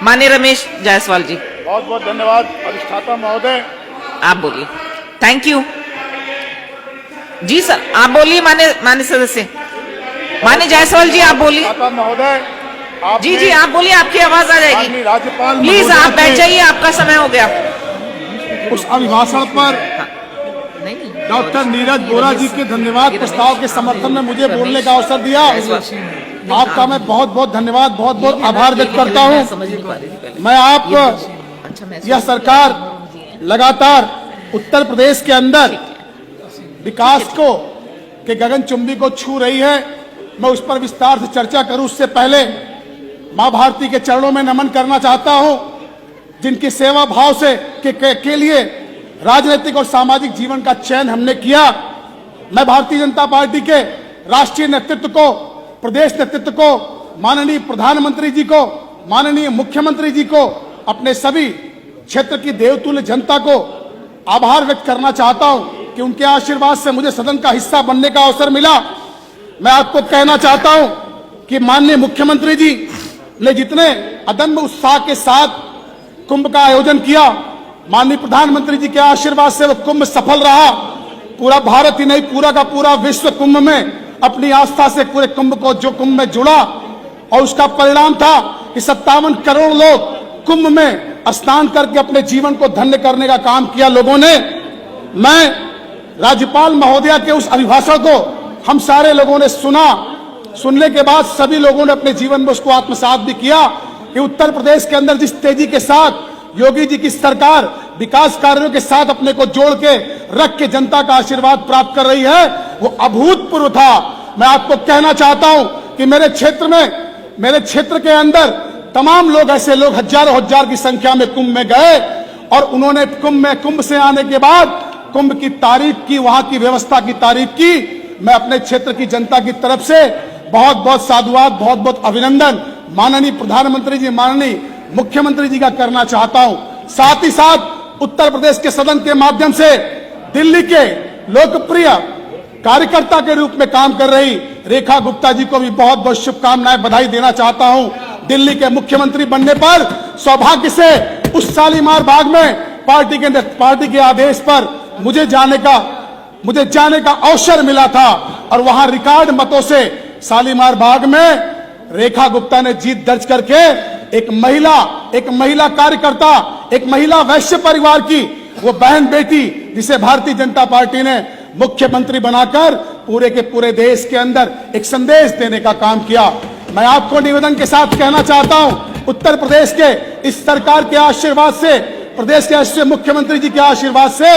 माननीय रमेश जायसवाल जी। बहुत बहुत धन्यवाद अधिष्ठाता महोदय। आप बोलिए। थैंक यू जी सर, आप बोलिए। माननीय सदस्य माननीय जायसवाल जी, आप बोलिए। अधिष्ठाता महोदय जी जी आप बोलिए, आपकी आवाज आ जाएगी। राज्यपाल प्लीज आप बैठ जाइए, आपका समय हो गया। उस अभिभाषण पर डॉक्टर नीरज बोरा जी के धन्यवाद प्रस्ताव के समर्थन में मुझे बोलने का अवसर दिया। आपका मैं बहुत बहुत धन्यवाद, बहुत बहुत आभार व्यक्त करता हूं। मैं आप यह सरकार लगातार उत्तर प्रदेश के अंदर विकास को के गगनचुंबी को छू रही है। मैं उस पर विस्तार से चर्चा करूं उससे पहले मां भारती के चरणों में नमन करना चाहता हूं, जिनकी सेवा भाव से के लिए राजनीतिक और सामाजिक जीवन का चयन हमने किया। मैं भारतीय जनता पार्टी के राष्ट्रीय नेतृत्व को, प्रदेश नेतृत्व को, माननीय प्रधानमंत्री जी को, माननीय मुख्यमंत्री जी को, अपने सभी क्षेत्र की देवतुल्य जनता को आभार व्यक्त करना चाहता हूं कि उनके आशीर्वाद से मुझे सदन का हिस्सा बनने का अवसर मिला। मैं आपको कहना चाहता हूं कि माननीय मुख्यमंत्री जी ने जितने अदम्य उत्साह के साथ कुंभ का आयोजन किया, माननीय प्रधानमंत्री जी के आशीर्वाद से वो कुंभ सफल रहा। पूरा भारत ही नहीं, पूरा का पूरा विश्व कुंभ में अपनी आस्था से पूरे कुंभ को जो कुंभ में जुड़ा, और उसका परिणाम था कि 57 करोड़ लोग कुंभ में स्नान करके अपने जीवन को धन्य करने का काम किया लोगों ने। मैं राज्यपाल महोदया के उस अभिभाषण को हम सारे लोगों ने सुना। सुनने के बाद सभी लोगों ने अपने जीवन में उसको आत्मसात भी किया कि उत्तर प्रदेश के अंदर जिस तेजी के साथ योगी जी की सरकार विकास कार्यों के साथ अपने को जोड़ के रख के जनता का आशीर्वाद प्राप्त कर रही है, वो अभूतपूर्व था। मैं आपको कहना चाहता हूं कि मेरे क्षेत्र के अंदर तमाम लोग, ऐसे लोग हजारों हजार की संख्या में कुंभ में गए और उन्होंने कुंभ से आने के बाद कुंभ की तारीफ की, वहां की व्यवस्था की तारीफ की। मैं अपने क्षेत्र की जनता की तरफ से बहुत बहुत साधुवाद, बहुत बहुत अभिनंदन माननीय प्रधानमंत्री जी, माननीय मुख्यमंत्री जी का करना चाहता हूं। साथ ही साथ उत्तर प्रदेश के सदन के माध्यम से दिल्ली के लोकप्रिय कार्यकर्ता के रूप में काम कर रही रेखा गुप्ता जी को भी बहुत बहुत शुभकामनाएं, बधाई देना चाहता हूं। दिल्ली के मुख्यमंत्री बनने पर सौभाग्य से उस शालीमार बाग में पार्टी के आदेश पर मुझे जाने का अवसर मिला था और वहां रिकॉर्ड मतों से शालीमार बाग में रेखा गुप्ता ने जीत दर्ज करके एक महिला कार्यकर्ता, एक महिला वैश्य परिवार की वो बहन बेटी, जिसे भारतीय जनता पार्टी ने मुख्यमंत्री बनाकर पूरे के पूरे देश के अंदर एक संदेश देने का काम किया। मैं आपको निवेदन के साथ कहना चाहता हूं, उत्तर प्रदेश के इस सरकार के आशीर्वाद से, प्रदेश के ऐसे मुख्यमंत्री जी के आशीर्वाद से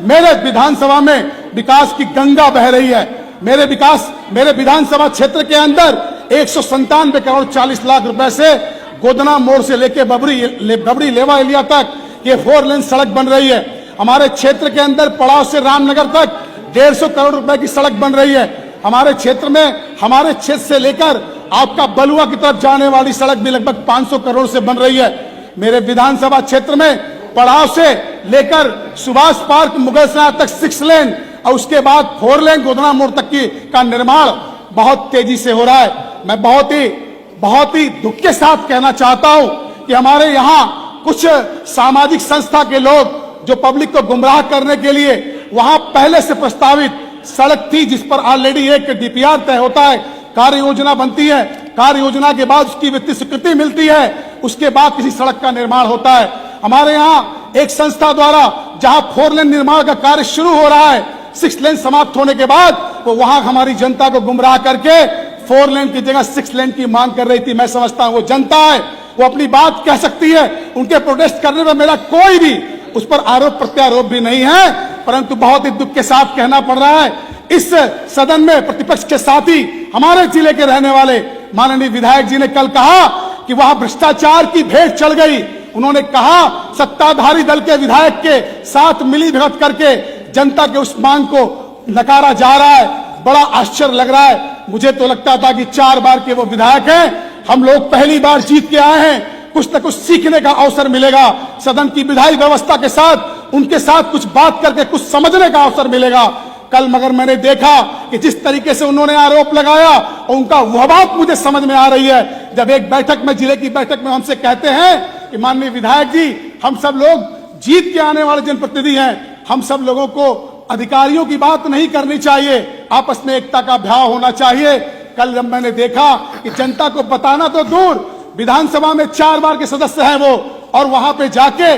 मेरे विधानसभा में विकास की गंगा बह रही है। मेरे विधानसभा क्षेत्र के अंदर 197 करोड़ 40 लाख रुपए से गोदना मोड़ से लेके बबरी लेवा एलिया तक ये 4 लेन सड़क बन रही है। हमारे क्षेत्र के अंदर पड़ाव से रामनगर तक 150 करोड़ रुपए की सड़क बन रही है। हमारे क्षेत्र से लेकर आपका बलुआ की तरफ जाने वाली सड़क भी लगभग 500 करोड़ से बन रही है। मेरे विधानसभा क्षेत्र में पड़ाव से लेकर सुभाष पार्क मुगलसराय तक 6 लेन और उसके बाद 4 लेन गोदना मोड़ तक का निर्माण बहुत तेजी से हो रहा है। मैं बहुत ही दुख के साथ कहना चाहता हूं कि हमारे यहां कुछ सामाजिक संस्था के लोग जो पब्लिक को गुमराह करने के लिए वहां पहले से प्रस्तावित सड़क थी, जिस पर ऑलरेडी एक डीपीआर तय होता है, कार्य योजना बनती है, कार्य योजना के बाद उसकी वित्तीय स्वीकृति मिलती है, उसके बाद किसी सड़क का निर्माण होता है। हमारे यहाँ एक संस्था द्वारा जहां 4 लेन निर्माण का कार्य शुरू हो रहा है, 6 लेन समाप्त होने के बाद वो वहां हमारी जनता को गुमराह करके 4 लेन की जगह 6 लेन की मांग कर रही थी। मैं समझता हूं वो जनता है, वो अपनी बात कह सकती है, उनके प्रोटेस्ट करने में मेरा कोई भी उस पर आरोप प्रत्यारोप भी नहीं है, परंतु बहुत ही दुख के साथ कहना पड़ रहा है, इस सदन में प्रतिपक्ष के साथी हमारे जिले के रहने वाले माननीय विधायक जी ने कल कहा कि वहां भ्रष्टाचार की भेंट चढ़ गई। उन्होंने कहा सत्ताधारी दल के विधायक के साथ मिलीभगत करके जनता के उस मांग को नकारा जा रहा है। बड़ा आश्चर्य लग रहा है। मुझे तो लगता था कि 4 बार के वो विधायक हैं, हम लोग पहली बार जीत के आए हैं, कुछ न कुछ सीखने का अवसर मिलेगा, सदन की विधायी व्यवस्था के साथ उनके साथ कुछ बात करके कुछ समझने का अवसर मिलेगा। कल मगर मैंने देखा कि जिस तरीके से उन्होंने आरोप लगाया और उनका वह बात मुझे समझ में आ रही है। जब एक बैठक में, जिले की बैठक में हमसे कहते हैं कि माननीय विधायक जी, हम सब लोग जीत के आने वाले जनप्रतिनिधि हैं, हम सब लोगों को अधिकारियों की बात नहीं करनी चाहिए, आपस में एकता का भाव होना चाहिए। कल जब मैंने देखा कि जनता को बताना तो दूर, विधानसभा में 4 बार के सदस्य हैं वो, और वहां पे जाके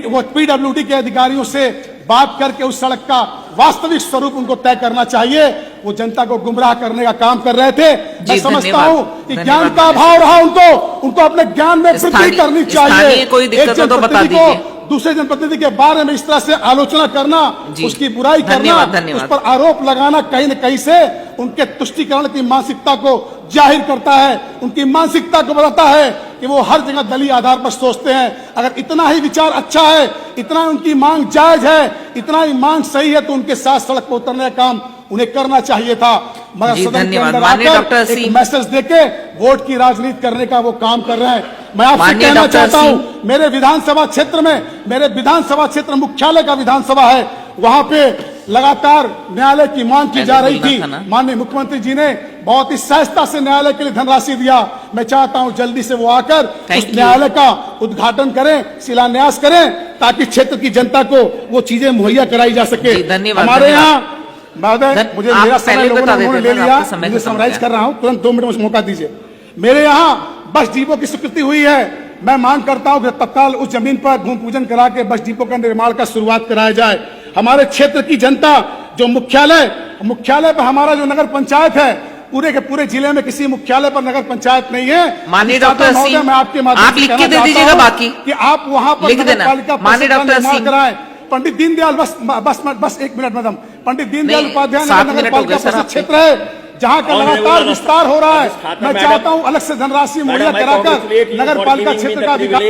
वो पीडब्ल्यूडी के अधिकारियों से बात करके उस सड़क का वास्तविक स्वरूप उनको तय करना चाहिए। वो जनता को गुमराह करने का काम कर रहे थे। मैं समझता हूं कि ज्ञान का अभाव रहा उनको अपने ज्ञान में वृद्धि करनी चाहिए। कोई दिक्कत हो तो बता दीजिए। दूसरे जनप्रतिनिधि के बारे में इस तरह से आलोचना करना, उसकी बुराई करना, उस पर आरोप लगाना कहीं न कहीं से उनके तुष्टीकरण की मानसिकता को जाहिर करता है, उनकी मानसिकता को बताता है कि वो हर जगह दलीय आधार पर सोचते हैं। अगर इतना ही विचार अच्छा है, इतना उनकी मांग जायज है, इतना ही मांग सही है, तो उनके साथ सड़क पर उतरने का काम उन्हें करना चाहिए था। मगर सदन के अंदर आकर एक मैसेज देके वोट की राजनीति करने का वो काम कर रहे हैं। मैं आपसे कहना चाहता हूं, मेरे विधानसभा क्षेत्र मुख्यालय का विधानसभा है, वहां पे लगातार न्यायालय की मांग की जा रही थी। माननीय मुख्यमंत्री जी ने बहुत ही सहजता से न्यायालय के लिए धनराशि दिया। मैं चाहता हूं जल्दी से वो आकर उस न्यायालय का उद्घाटन करें, शिलान्यास करें, ताकि क्षेत्र की जनता को वो चीजें मुहैया कराई जा सके। हमारे यहाँ महोदय, मुझे मेरा समय लोगों ने ले लिया, मुझे समराइज कर रहा हूं, तुरंत 2 मिनट मौका दीजिए। मेरे यहाँ बस डिपो की स्वीकृति हुई है। मैं मांग करता हूं कि तत्काल उस जमीन पर भूमि पूजन करा के बस डिपो का निर्माण का शुरुआत कराया जाए। हमारे क्षेत्र की जनता जो मुख्यालय पर हमारा जो नगर पंचायत है, पूरे के पूरे जिले में किसी मुख्यालय पर नगर पंचायत नहीं है। माननीय डॉक्टर सिंह, मैं आपके माध्यम आप लिख के दे दीजिएगा, बाकी कि आप वहां पर नगर पालिका निर्माण कराएं। पंडित दीनदयाल बस 1 मिनट मैडम, पंडित दीनदयाल उपाध्याय नगर पालिका परिषद क्षेत्र है, जहां का लगातार विस्तार हो रहा है। मैं चाहता हूं अलग से धनराशि मुहैया कराकर नगर पालिका क्षेत्र का विकास।